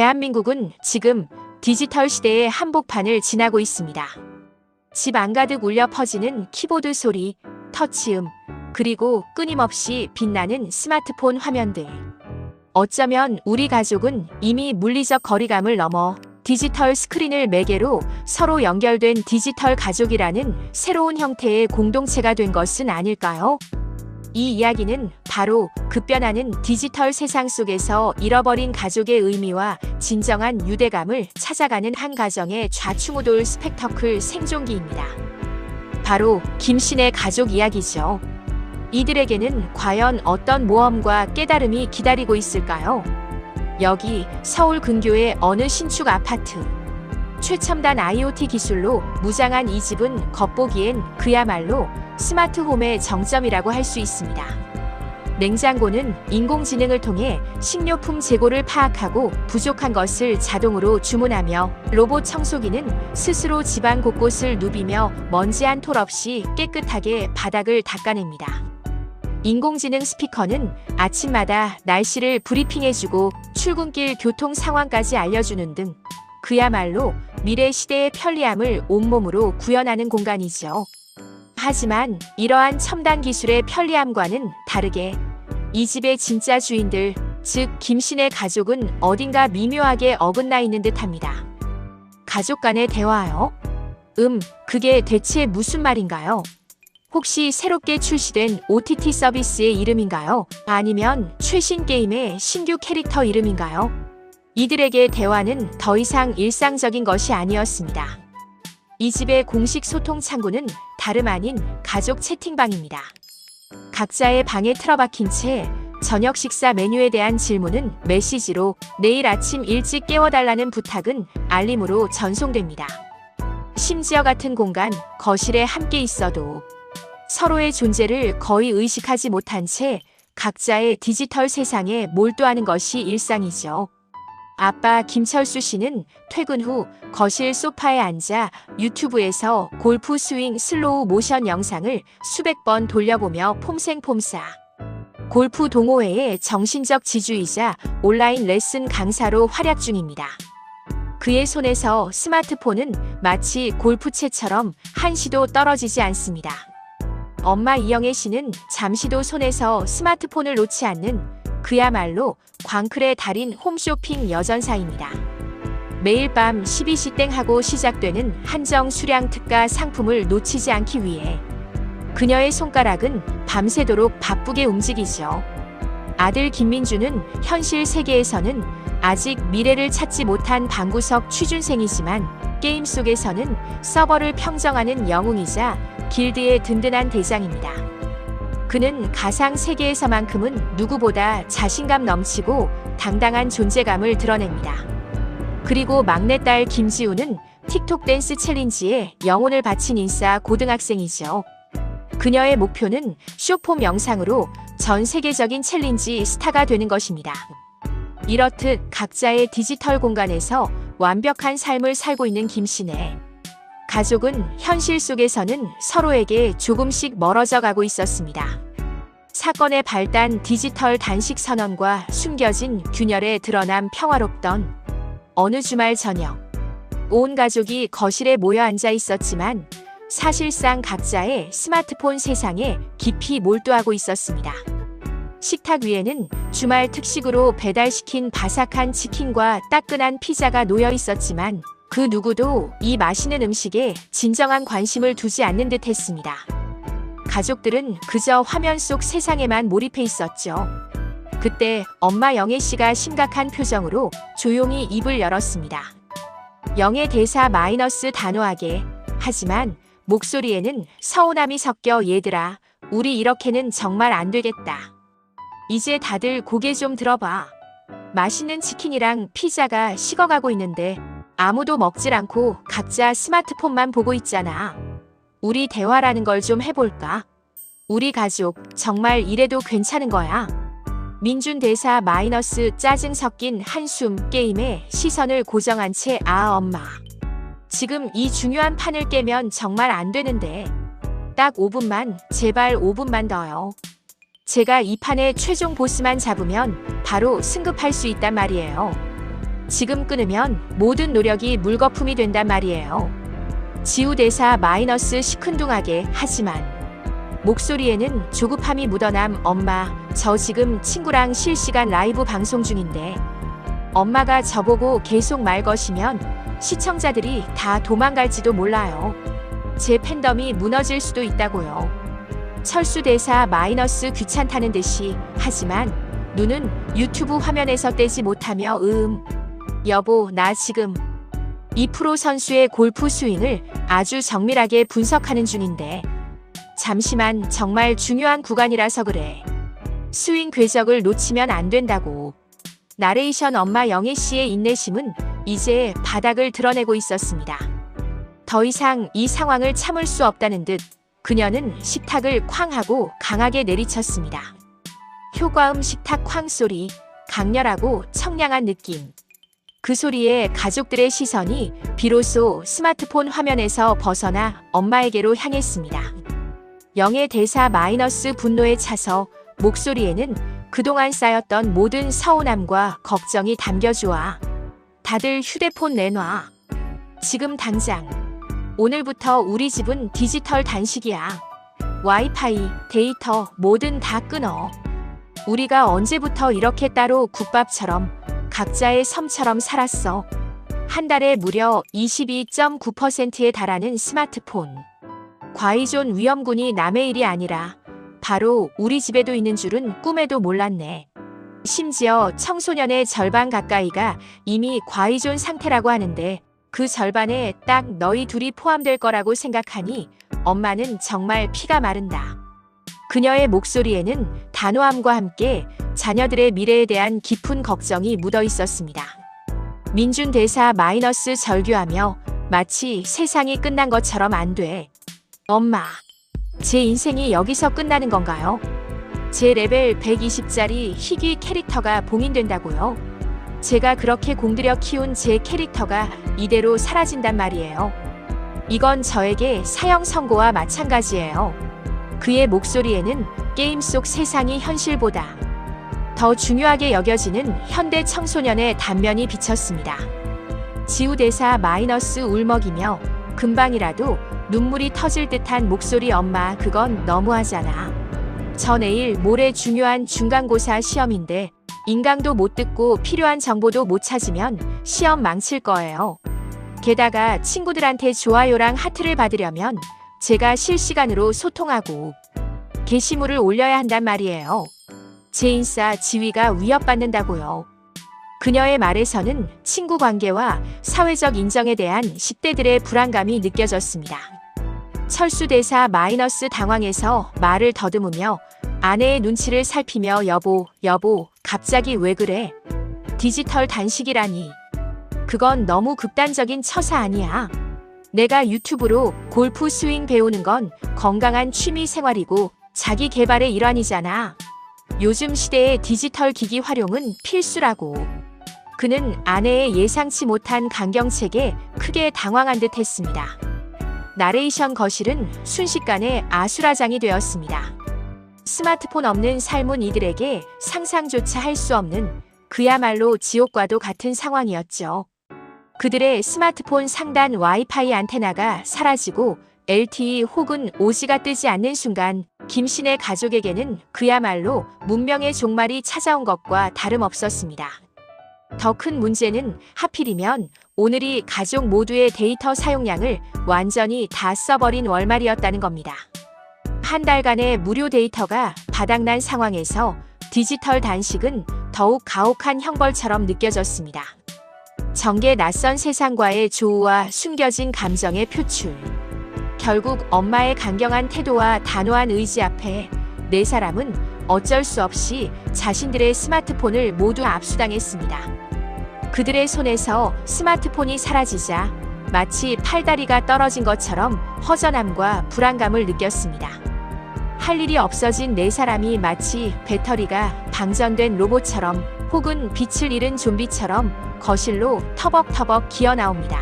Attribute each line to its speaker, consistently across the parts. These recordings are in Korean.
Speaker 1: 대한민국은 지금 디지털 시대의 한복판을 지나고 있습니다. 집 안가득 울려 퍼지는 키보드 소리, 터치음, 그리고 끊임없이 빛나는 스마트폰 화면들. 어쩌면 우리 가족은 이미 물리적 거리감을 넘어 디지털 스크린을 매개로 서로 연결된 디지털 가족이라는 새로운 형태의 공동체가 된 것은 아닐까요? 이 이야기는 바로 급변하는 디지털 세상 속에서 잃어버린 가족의 의미와 진정한 유대감을 찾아가는 한 가정의 좌충우돌 스펙터클 생존기입니다. 바로 김씨네 가족 이야기죠. 이들에게는 과연 어떤 모험과 깨달음이 기다리고 있을까요? 여기 서울 근교의 어느 신축 아파트. 최첨단 IoT 기술로 무장한 이 집은 겉보기엔 그야말로 스마트홈의 정점이라고 할 수 있습니다. 냉장고는 인공지능을 통해 식료품 재고를 파악하고 부족한 것을 자동으로 주문하며, 로봇 청소기는 스스로 집안 곳곳을 누비며 먼지 한 톨 없이 깨끗하게 바닥을 닦아냅니다. 인공지능 스피커는 아침마다 날씨를 브리핑해주고 출근길 교통 상황까지 알려주는 등 그야말로 미래 시대의 편리함을 온몸으로 구현하는 공간이죠. 하지만 이러한 첨단 기술의 편리함과는 다르게 이 집의 진짜 주인들, 즉 김씨네 가족은 어딘가 미묘하게 어긋나 있는 듯합니다. 가족 간의 대화요? 그게 대체 무슨 말인가요? 혹시 새롭게 출시된 OTT 서비스의 이름인가요? 아니면 최신 게임의 신규 캐릭터 이름인가요? 이들에게 대화는 더 이상 일상적인 것이 아니었습니다. 이 집의 공식 소통 창구는 다름 아닌 가족 채팅방입니다. 각자의 방에 틀어박힌 채 저녁 식사 메뉴에 대한 질문은 메시지로, 내일 아침 일찍 깨워달라는 부탁은 알림으로 전송됩니다. 심지어 같은 공간, 거실에 함께 있어도 서로의 존재를 거의 의식하지 못한 채 각자의 디지털 세상에 몰두하는 것이 일상이죠. 아빠 김철수 씨는 퇴근 후 거실 소파에 앉아 유튜브에서 골프 스윙 슬로우 모션 영상을 수백 번 돌려보며 폼생폼사. 골프 동호회의 정신적 지주이자 온라인 레슨 강사로 활약 중입니다. 그의 손에서 스마트폰은 마치 골프채처럼 한시도 떨어지지 않습니다. 엄마 이영애 씨는 잠시도 손에서 스마트폰을 놓지 않는 그야말로 광클의 달인 홈쇼핑 여전사입니다. 매일 밤 12시 땡 하고 시작되는 한정 수량 특가 상품을 놓치지 않기 위해 그녀의 손가락은 밤새도록 바쁘게 움직이죠. 아들 김민주는 현실 세계에서는 아직 미래를 찾지 못한 방구석 취준생이지만 게임 속에서는 서버를 평정하는 영웅이자 길드의 든든한 대장입니다. 그는 가상 세계에서만큼은 누구보다 자신감 넘치고 당당한 존재감을 드러냅니다. 그리고 막내딸 김지우는 틱톡 댄스 챌린지에 영혼을 바친 인싸 고등학생이죠. 그녀의 목표는 쇼폼 영상으로 전 세계적인 챌린지 스타가 되는 것입니다. 이렇듯 각자의 디지털 공간에서 완벽한 삶을 살고 있는 김씨네 가족은 현실 속에서는 서로에게 조금씩 멀어져 가고 있었습니다. 사건의 발단, 디지털 단식 선언과 숨겨진 균열에 드러난 평화롭던 어느 주말 저녁, 온 가족이 거실에 모여 앉아 있었지만 사실상 각자의 스마트폰 세상에 깊이 몰두하고 있었습니다. 식탁 위에는 주말 특식으로 배달시킨 바삭한 치킨과 따끈한 피자가 놓여 있었지만 그 누구도 이 맛있는 음식에 진정한 관심을 두지 않는 듯 했습니다. 가족들은 그저 화면 속 세상에만 몰입해 있었죠. 그때 엄마 영애 씨가 심각한 표정으로 조용히 입을 열었습니다. 영애 대사 마이너스 단호하게, 하지만 목소리에는 서운함이 섞여, 얘들아, 우리 이렇게는 정말 안 되겠다. 이제 다들 고개 좀 들어봐. 맛있는 치킨이랑 피자가 식어가고 있는데 아무도 먹질 않고 각자 스마트폰만 보고 있잖아. 우리 대화라는 걸 좀 해볼까? 우리 가족 정말 이래도 괜찮은 거야? 민준 대사 마이너스 짜증 섞인 한숨, 게임에 시선을 고정한 채, 엄마. 지금 이 중요한 판을 깨면 정말 안 되는데. 딱 5분만, 제발 5분만 더요. 제가 이 판의 최종 보스만 잡으면 바로 승급할 수 있단 말이에요. 지금 끊으면 모든 노력이 물거품이 된단 말이에요. 지우 대사 마이너스 시큰둥하게 하지만 목소리에는 조급함이 묻어남. 엄마, 저 지금 친구랑 실시간 라이브 방송 중인데 엄마가 저보고 계속 말 거시면 시청자들이 다 도망갈지도 몰라요. 제 팬덤이 무너질 수도 있다고요. 철수 대사 마이너스 귀찮다는 듯이 하지만 눈은 유튜브 화면에서 떼지 못하며 여보, 나 지금 이 프로 선수의 골프 스윙을 아주 정밀하게 분석하는 중인데 잠시만, 정말 중요한 구간이라서 그래. 스윙 궤적을 놓치면 안 된다고. 나레이션 엄마 영애 씨의 인내심은 이제 바닥을 드러내고 있었습니다. 더 이상 이 상황을 참을 수 없다는 듯 그녀는 식탁을 쾅 하고 강하게 내리쳤습니다. 효과음 식탁 쾅 소리, 강렬하고 청량한 느낌. 그 소리에 가족들의 시선이 비로소 스마트폰 화면에서 벗어나 엄마에게로 향했습니다. 영의 대사 마이너스 분노에 차서 목소리에는 그동안 쌓였던 모든 서운함과 걱정이 담겨주와. 다들 휴대폰 내놔. 지금 당장. 오늘부터 우리 집은 디지털 단식이야. 와이파이, 데이터 뭐든 다 끊어. 우리가 언제부터 이렇게 따로 국밥처럼 각자의 섬처럼 살았어. 한 달에 무려 22.9%에 달하는 스마트폰. 과이존 위험군이 남의 일이 아니라 바로 우리 집에도 있는 줄은 꿈에도 몰랐네. 심지어 청소년의 절반 가까이가 이미 과이존 상태라고 하는데 그 절반에 딱 너희 둘이 포함될 거라고 생각하니 엄마는 정말 피가 마른다. 그녀의 목소리에는 단호함과 함께 자녀들의 미래에 대한 깊은 걱정이 묻어 있었습니다. 민준 대사 마이너스 절규하며 마치 세상이 끝난 것처럼 안 돼. 엄마, 제 인생이 여기서 끝나는 건가요? 제 레벨 120짜리 희귀 캐릭터가 봉인된다고요? 제가 그렇게 공들여 키운 제 캐릭터가 이대로 사라진단 말이에요. 이건 저에게 사형 선고와 마찬가지예요. 그의 목소리에는 게임 속 세상이 현실보다 더 중요하게 여겨지는 현대 청소년의 단면이 비쳤습니다. 지우 대사 마이너스 울먹이며 금방이라도 눈물이 터질 듯한 목소리. 엄마, 그건 너무하잖아. 저 내일 모레 중요한 중간고사 시험인데 인강도 못 듣고 필요한 정보도 못 찾으면 시험 망칠 거예요. 게다가 친구들한테 좋아요랑 하트를 받으려면 제가 실시간으로 소통하고 게시물을 올려야 한단 말이에요. 제 인싸 지위가 위협받는다고요. 그녀의 말에서는 친구 관계와 사회적 인정에 대한 10대들의 불안감이 느껴졌습니다. 철수 대사 마이너스 당황해서 말을 더듬으며 아내의 눈치를 살피며 여보, 갑자기 왜 그래? 디지털 단식이라니. 그건 너무 극단적인 처사 아니야. 내가 유튜브로 골프 스윙 배우는 건 건강한 취미 생활이고 자기 개발의 일환이잖아. 요즘 시대의 디지털 기기 활용은 필수라고. 그는 아내의 예상치 못한 강경책에 크게 당황한 듯 했습니다. 나레이션 거실은 순식간에 아수라장이 되었습니다. 스마트폰 없는 삶은 이들에게 상상조차 할 수 없는 그야말로 지옥과도 같은 상황이었죠. 그들의 스마트폰 상단 와이파이 안테나가 사라지고 LTE 혹은 5G가 뜨지 않는 순간 김씨네 가족에게는 그야말로 문명의 종말이 찾아온 것과 다름없었습니다. 더 큰 문제는 하필이면 오늘이 가족 모두의 데이터 사용량을 완전히 다 써버린 월말이었다는 겁니다. 한 달간의 무료 데이터가 바닥난 상황에서 디지털 단식은 더욱 가혹한 형벌처럼 느껴졌습니다. 정계 낯선 세상과의 조우와 숨겨진 감정의 표출. 결국 엄마의 강경한 태도와 단호한 의지 앞에 네 사람은 어쩔 수 없이 자신들의 스마트폰을 모두 압수당했습니다. 그들의 손에서 스마트폰이 사라지자 마치 팔다리가 떨어진 것처럼 허전함과 불안감을 느꼈습니다. 할 일이 없어진 네 사람이 마치 배터리가 방전된 로봇처럼 혹은 빛을 잃은 좀비처럼 거실로 터벅터벅 기어 나옵니다.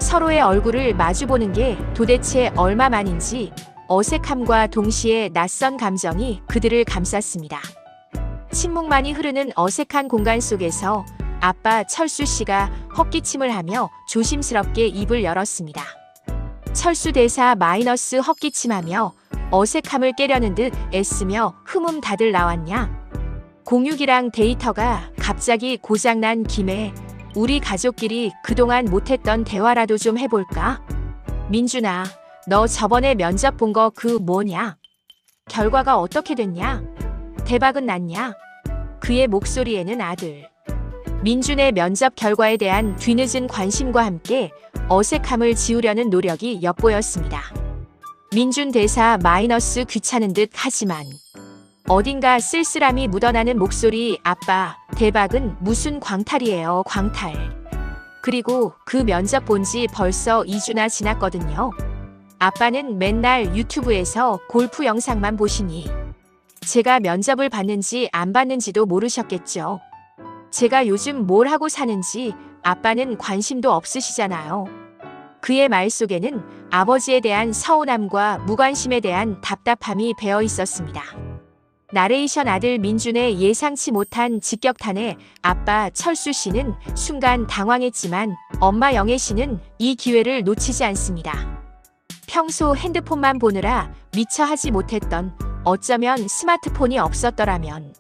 Speaker 1: 서로의 얼굴을 마주보는 게 도대체 얼마만인지 어색함과 동시에 낯선 감정이 그들을 감쌌습니다. 침묵만이 흐르는 어색한 공간 속에서 아빠 철수 씨가 헛기침을 하며 조심스럽게 입을 열었습니다. 철수 대사 마이너스 헛기침하며 어색함을 깨려는 듯 애쓰며 다들 나왔냐? 공유기랑 데이터가 갑자기 고장난 김에 우리 가족끼리 그동안 못했던 대화라도 좀 해볼까? 민준아, 너 저번에 면접 본 거 그 뭐냐? 결과가 어떻게 됐냐? 대박은 났냐? 그의 목소리에는 아들 민준의 면접 결과에 대한 뒤늦은 관심과 함께 어색함을 지우려는 노력이 엿보였습니다. 민준 대사 마이너스 귀찮은 듯 하지만 어딘가 쓸쓸함이 묻어나는 목소리 아빠 대박은 무슨 광탈이에요 광탈. 그리고 그 면접 본 지 벌써 2주나 지났거든요. 아빠는 맨날 유튜브에서 골프 영상만 보시니 제가 면접을 봤는지 안 봤는지도 모르셨겠죠. 제가 요즘 뭘 하고 사는지 아빠는 관심도 없으시잖아요. 그의 말 속에는 아버지에 대한 서운함과 무관심에 대한 답답함이 배어 있었습니다. 나레이션 아들 민준의 예상치 못한 직격탄에 아빠 철수 씨는 순간 당황했지만 엄마 영애 씨는 이 기회를 놓치지 않습니다. 평소 핸드폰만 보느라 미처 하지 못했던 어쩌면 스마트폰이 없었더라면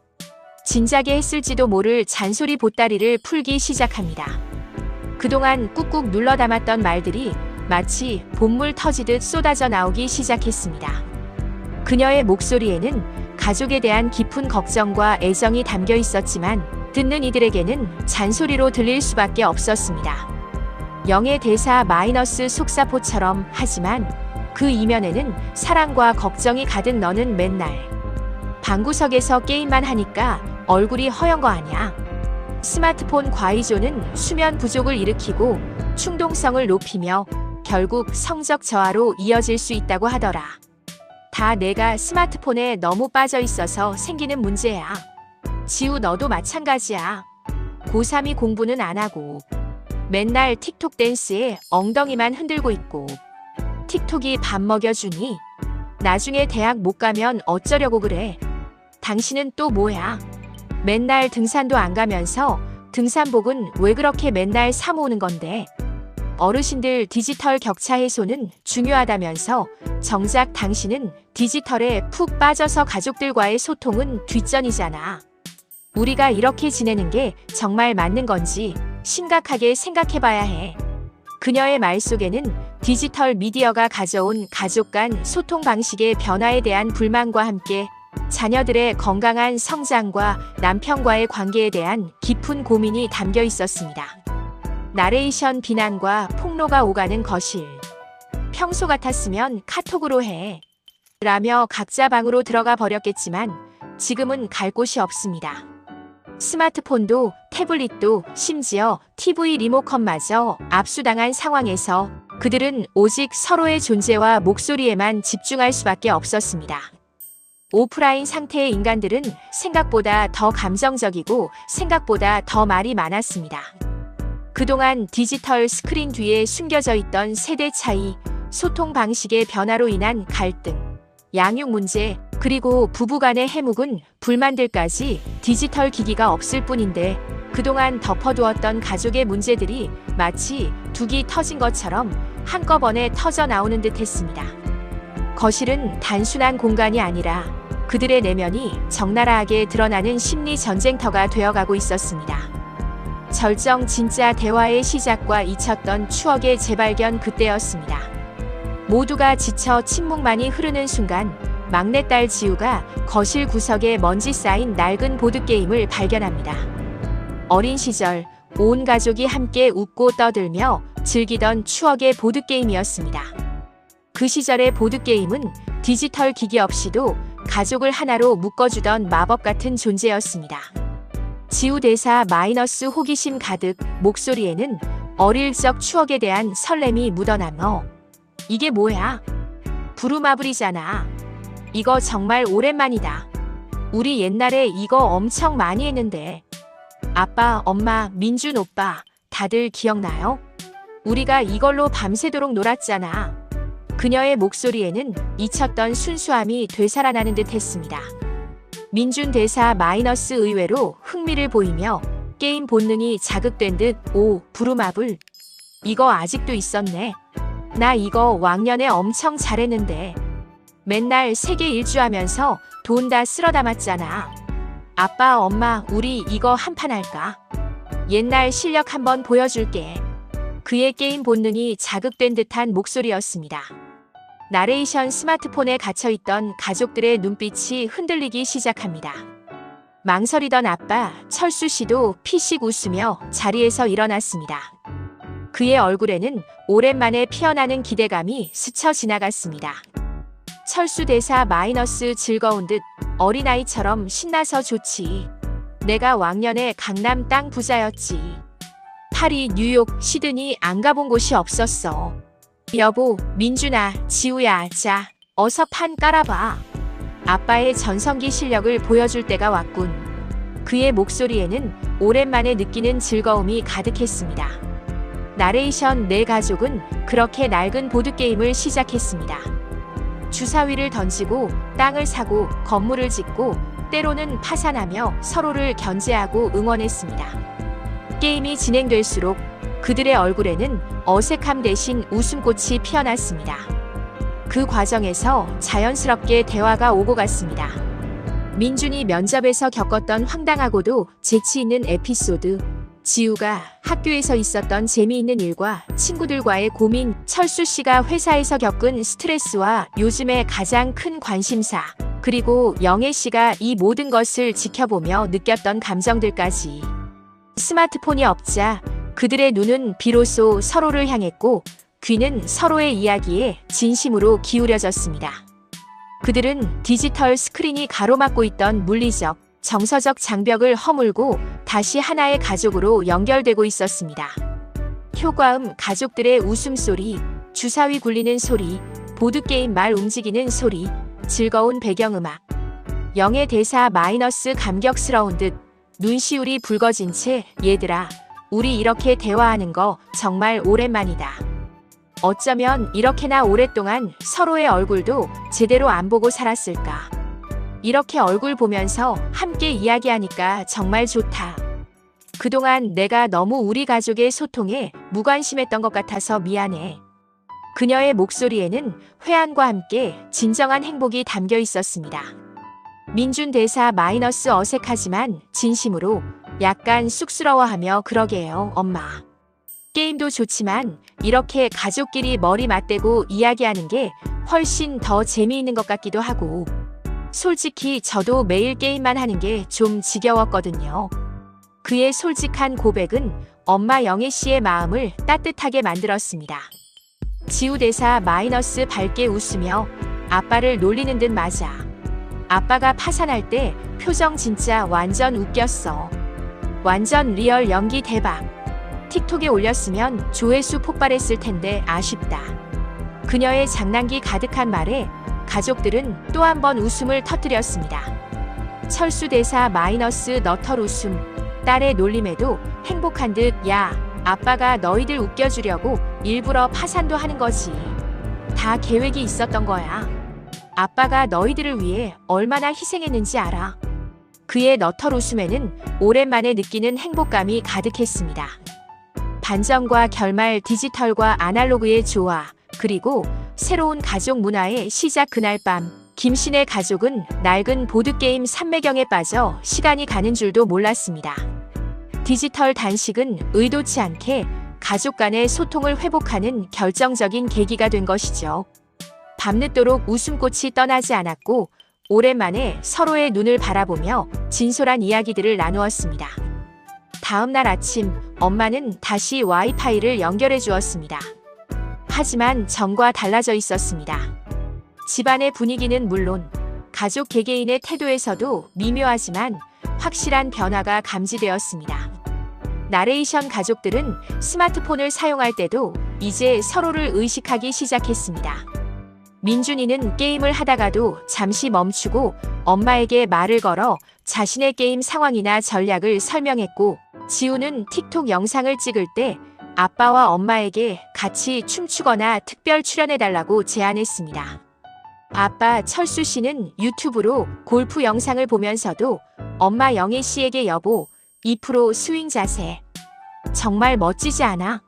Speaker 1: 진작에 했을지도 모를 잔소리 보따리를 풀기 시작합니다. 그동안 꾹꾹 눌러 담았던 말들이 마치 봇물 터지듯 쏟아져 나오기 시작했습니다. 그녀의 목소리에는 가족에 대한 깊은 걱정과 애정이 담겨 있었지만 듣는 이들에게는 잔소리로 들릴 수밖에 없었습니다. 영의 대사 마이너스 속사포처럼 하지만 그 이면에는 사랑과 걱정이 가득 너는 맨날 방구석에서 게임만 하니까 얼굴이 허연 거 아냐. 스마트폰 과의조는 수면 부족을 일으키고 충동성을 높이며 결국 성적 저하로 이어질 수 있다고 하더라. 다 내가 스마트폰에 너무 빠져 있어서 생기는 문제야. 지우 너도 마찬가지야. 고3이 공부는 안 하고 맨날 틱톡 댄스에 엉덩이만 흔들고 있고 틱톡이 밥 먹여주니 나중에 대학 못 가면 어쩌려고 그래. 당신은 또 뭐야? 맨날 등산도 안 가면서 등산복은 왜 그렇게 맨날 사 모으는 건데? 어르신들 디지털 격차 해소는 중요하다면서 정작 당신은 디지털에 푹 빠져서 가족들과의 소통은 뒷전이잖아. 우리가 이렇게 지내는 게 정말 맞는 건지 심각하게 생각해봐야 해. 그녀의 말 속에는 디지털 미디어가 가져온 가족 간 소통 방식의 변화에 대한 불만과 함께 자녀들의 건강한 성장과 남편과의 관계에 대한 깊은 고민이 담겨 있었습니다. 나레이션 비난과 폭로가 오가는 거실. 평소 같았으면 카톡으로 해. 라며 각자 방으로 들어가 버렸겠지만 지금은 갈 곳이 없습니다. 스마트폰도 태블릿도 심지어 TV 리모컨마저 압수당한 상황에서 그들은 오직 서로의 존재와 목소리에만 집중할 수밖에 없었습니다. 오프라인 상태의 인간들은 생각보다 더 감정적이고 생각보다 더 말이 많았습니다. 그동안 디지털 스크린 뒤에 숨겨져 있던 세대 차이, 소통 방식의 변화로 인한 갈등, 양육 문제, 그리고 부부간의 해묵은 불만들까지 디지털 기기가 없을 뿐인데 그동안 덮어두었던 가족의 문제들이 마치 둑이 터진 것처럼 한꺼번에 터져 나오는 듯 했습니다. 거실은 단순한 공간이 아니라 그들의 내면이 적나라하게 드러나는 심리 전쟁터가 되어가고 있었습니다. 절정 진짜 대화의 시작과 잊혔던 추억의 재발견 그때였습니다. 모두가 지쳐 침묵만이 흐르는 순간 막내딸 지우가 거실 구석에 먼지 쌓인 낡은 보드게임을 발견합니다. 어린 시절 온 가족이 함께 웃고 떠들며 즐기던 추억의 보드게임이었습니다. 그 시절의 보드게임은 디지털 기기 없이도 가족을 하나로 묶어주던 마법 같은 존재였습니다. 지우 대사 마이너스 호기심 가득 목소리에는 어릴 적 추억에 대한 설렘이 묻어남어 이게 뭐야? 부루마블이잖아. 이거 정말 오랜만이다. 우리 옛날에 이거 엄청 많이 했는데. 아빠, 엄마, 민준 오빠 다들 기억나요? 우리가 이걸로 밤새도록 놀았잖아. 그녀의 목소리에는 잊혔던 순수함이 되살아나는 듯 했습니다. 민준 대사 마이너스 의외로 흥미를 보이며 게임 본능이 자극된 듯 오, 부루마블. 이거 아직도 있었네. 나 이거 왕년에 엄청 잘했는데. 맨날 세계 일주하면서 돈 다 쓸어 담았잖아. 아빠, 엄마, 우리 이거 한판 할까? 옛날 실력 한번 보여줄게. 그의 게임 본능이 자극된 듯한 목소리였습니다. 나레이션 스마트폰에 갇혀있던 가족들의 눈빛이 흔들리기 시작합니다. 망설이던 아빠, 철수 씨도 피식 웃으며 자리에서 일어났습니다. 그의 얼굴에는 오랜만에 피어나는 기대감이 스쳐 지나갔습니다. 철수 대사 마이너스 즐거운 듯 어린아이처럼 신나서 좋지. 내가 왕년에 강남 땅 부자였지. 파리, 뉴욕, 시드니 안 가본 곳이 없었어. 여보, 민준아, 지우야, 자, 어서 판 깔아봐. 아빠의 전성기 실력을 보여줄 때가 왔군. 그의 목소리에는 오랜만에 느끼는 즐거움이 가득했습니다. 나레이션 내 가족은 그렇게 낡은 보드게임을 시작했습니다. 주사위를 던지고 땅을 사고 건물을 짓고 때로는 파산하며 서로를 견제하고 응원했습니다. 게임이 진행될수록 그들의 얼굴에는 어색함 대신 웃음꽃이 피어났습니다. 그 과정에서 자연스럽게 대화가 오고 갔습니다. 민준이 면접에서 겪었던 황당하고도 재치 있는 에피소드, 지우가 학교에서 있었던 재미있는 일과 친구들과의 고민, 철수 씨가 회사에서 겪은 스트레스와 요즘의 가장 큰 관심사, 그리고 영애 씨가 이 모든 것을 지켜보며 느꼈던 감정들까지. 스마트폰이 없자 그들의 눈은 비로소 서로를 향했고 귀는 서로의 이야기에 진심으로 기울여졌습니다. 그들은 디지털 스크린이 가로막고 있던 물리적, 정서적 장벽을 허물고 다시 하나의 가족으로 연결되고 있었습니다. 효과음 가족들의 웃음소리, 주사위 굴리는 소리, 보드게임 말 움직이는 소리, 즐거운 배경음악. 영의 대사 마이너스 감격스러운 듯 눈시울이 붉어진 채 얘들아, 우리 이렇게 대화하는 거 정말 오랜만이다. 어쩌면 이렇게나 오랫동안 서로의 얼굴도 제대로 안 보고 살았을까. 이렇게 얼굴 보면서 함께 이야기하니까 정말 좋다. 그동안 내가 너무 우리 가족의 소통에 무관심했던 것 같아서 미안해. 그녀의 목소리에는 회한과 함께 진정한 행복이 담겨 있었습니다. 민준 대사 마이너스 어색하지만 진심으로 약간 쑥스러워하며 그러게요, 엄마. 게임도 좋지만 이렇게 가족끼리 머리 맞대고 이야기하는 게 훨씬 더 재미있는 것 같기도 하고. 솔직히 저도 매일 게임만 하는 게 좀 지겨웠거든요. 그의 솔직한 고백은 엄마 영애 씨의 마음을 따뜻하게 만들었습니다. 지우 대사 마이너스 밝게 웃으며 아빠를 놀리는 듯 맞아. 아빠가 파산할 때 표정 진짜 완전 웃겼어. 완전 리얼 연기 대박. 틱톡에 올렸으면 조회수 폭발했을 텐데 아쉽다. 그녀의 장난기 가득한 말에 가족들은 또 한 번 웃음을 터뜨렸습니다. 철수 대사 마이너스 너털 웃음. 딸의 놀림에도 행복한 듯 야, 아빠가 너희들 웃겨주려고 일부러 파산도 하는 거지. 다 계획이 있었던 거야. 아빠가 너희들을 위해 얼마나 희생했는지 알아. 그의 너털 웃음에는 오랜만에 느끼는 행복감이 가득했습니다. 반전과 결말, 디지털과 아날로그의 조화, 그리고 새로운 가족 문화의 시작. 그날 밤 김신의 가족은 낡은 보드게임 삼매경에 빠져 시간이 가는 줄도 몰랐습니다. 디지털 단식은 의도치 않게 가족 간의 소통을 회복하는 결정적인 계기가 된 것이죠. 밤늦도록 웃음꽃이 떠나지 않았고 오랜만에 서로의 눈을 바라보며 진솔한 이야기들을 나누었습니다. 다음 날 아침 엄마는 다시 와이파이를 연결해 주었습니다. 하지만 전과 달라져 있었습니다. 집안의 분위기는 물론 가족 개개인의 태도에서도 미묘하지만 확실한 변화가 감지되었습니다. 나레이션 가족들은 스마트폰을 사용할 때도 이제 서로를 의식하기 시작했습니다. 민준이는 게임을 하다가도 잠시 멈추고 엄마에게 말을 걸어 자신의 게임 상황이나 전략을 설명했고, 지우는 틱톡 영상을 찍을 때 아빠와 엄마에게 같이 춤추거나 특별 출연해달라고 제안했습니다. 아빠 철수 씨는 유튜브로 골프 영상을 보면서도 엄마 영애 씨에게 여보, 2% 스윙 자세. 정말 멋지지 않아?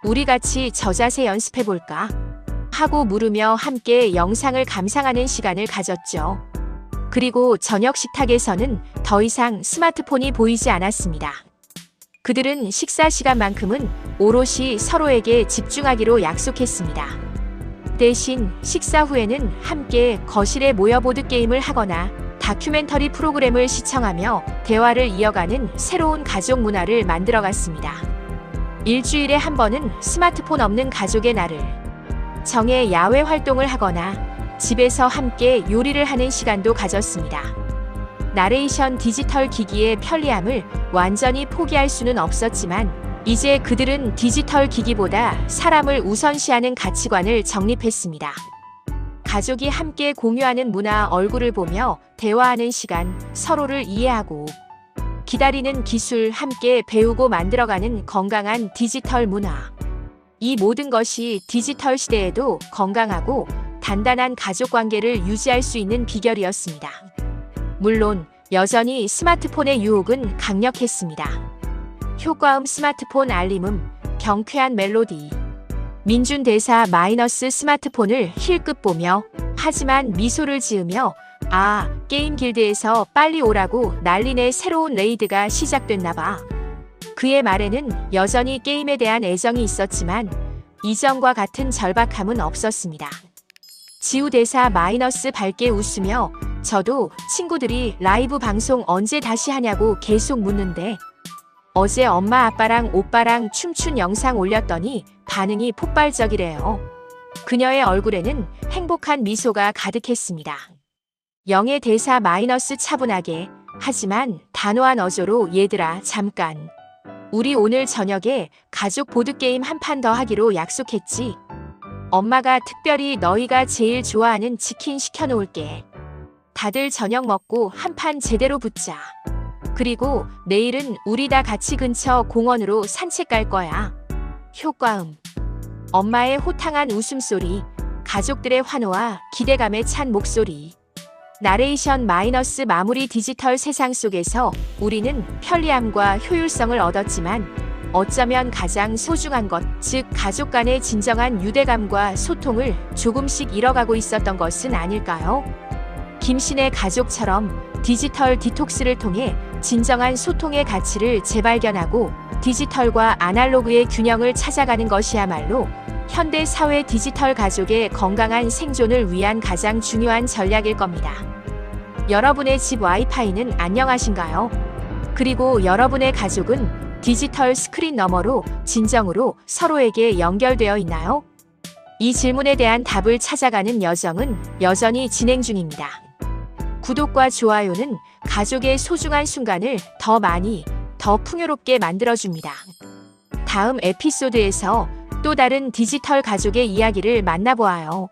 Speaker 1: 우리 같이 저 자세 연습해볼까? 하고 물으며 함께 영상을 감상하는 시간을 가졌죠. 그리고 저녁 식탁에서는 더 이상 스마트폰이 보이지 않았습니다. 그들은 식사 시간만큼은 오롯이 서로에게 집중하기로 약속했습니다. 대신 식사 후에는 함께 거실에 모여 보드게임을 하거나 다큐멘터리 프로그램을 시청하며 대화를 이어가는 새로운 가족 문화를 만들어갔습니다. 일주일에 한 번은 스마트폰 없는 가족의 날을 정해 야외 활동을 하거나 집에서 함께 요리를 하는 시간도 가졌습니다. 나레이션 디지털 기기의 편리함을 완전히 포기할 수는 없었지만 이제 그들은 디지털 기기보다 사람을 우선시하는 가치관을 정립했습니다. 가족이 함께 공유하는 문화, 얼굴을 보며 대화하는 시간, 서로를 이해하고 기다리는 기술, 함께 배우고 만들어가는 건강한 디지털 문화. 이 모든 것이 디지털 시대에도 건강하고 단단한 가족 관계를 유지할 수 있는 비결이었습니다. 물론 여전히 스마트폰의 유혹은 강력했습니다. 효과음 스마트폰 알림음, 경쾌한 멜로디. 민준 대사 마이너스 스마트폰을 힐끗 보며 하지만 미소를 지으며 게임 길드에서 빨리 오라고 난리네. 새로운 레이드가 시작됐나봐. 그의 말에는 여전히 게임에 대한 애정이 있었지만 이전과 같은 절박함은 없었습니다. 지우 대사 마이너스 밝게 웃으며 저도 친구들이 라이브 방송 언제 다시 하냐고 계속 묻는데 어제 엄마 아빠랑 오빠랑 춤춘 영상 올렸더니 반응이 폭발적이래요. 그녀의 얼굴에는 행복한 미소가 가득했습니다. 영의 대사 마이너스 차분하게 하지만 단호한 어조로 얘들아 잠깐. 우리 오늘 저녁에 가족 보드게임 한 판 더 하기로 약속했지. 엄마가 특별히 너희가 제일 좋아하는 치킨 시켜놓을게. 다들 저녁 먹고 한 판 제대로 붙자. 그리고 내일은 우리 다 같이 근처 공원으로 산책 갈 거야. 효과음. 엄마의 호탕한 웃음소리, 가족들의 환호와 기대감에 찬 목소리. 나레이션 마이너스 마무리 디지털 세상 속에서 우리는 편리함과 효율성을 얻었지만 어쩌면 가장 소중한 것, 즉 가족 간의 진정한 유대감과 소통을 조금씩 잃어가고 있었던 것은 아닐까요? 김신의 가족처럼 디지털 디톡스를 통해 진정한 소통의 가치를 재발견하고 디지털과 아날로그의 균형을 찾아가는 것이야말로 현대 사회 디지털 가족의 건강한 생존을 위한 가장 중요한 전략일 겁니다. 여러분의 집 와이파이는 안녕하신가요? 그리고 여러분의 가족은 디지털 스크린 너머로 진정으로 서로에게 연결되어 있나요? 이 질문에 대한 답을 찾아가는 여정은 여전히 진행 중입니다. 구독과 좋아요는 가족의 소중한 순간을 더 많이, 더 풍요롭게 만들어줍니다. 다음 에피소드에서 또 다른 디지털 가족의 이야기를 만나보아요.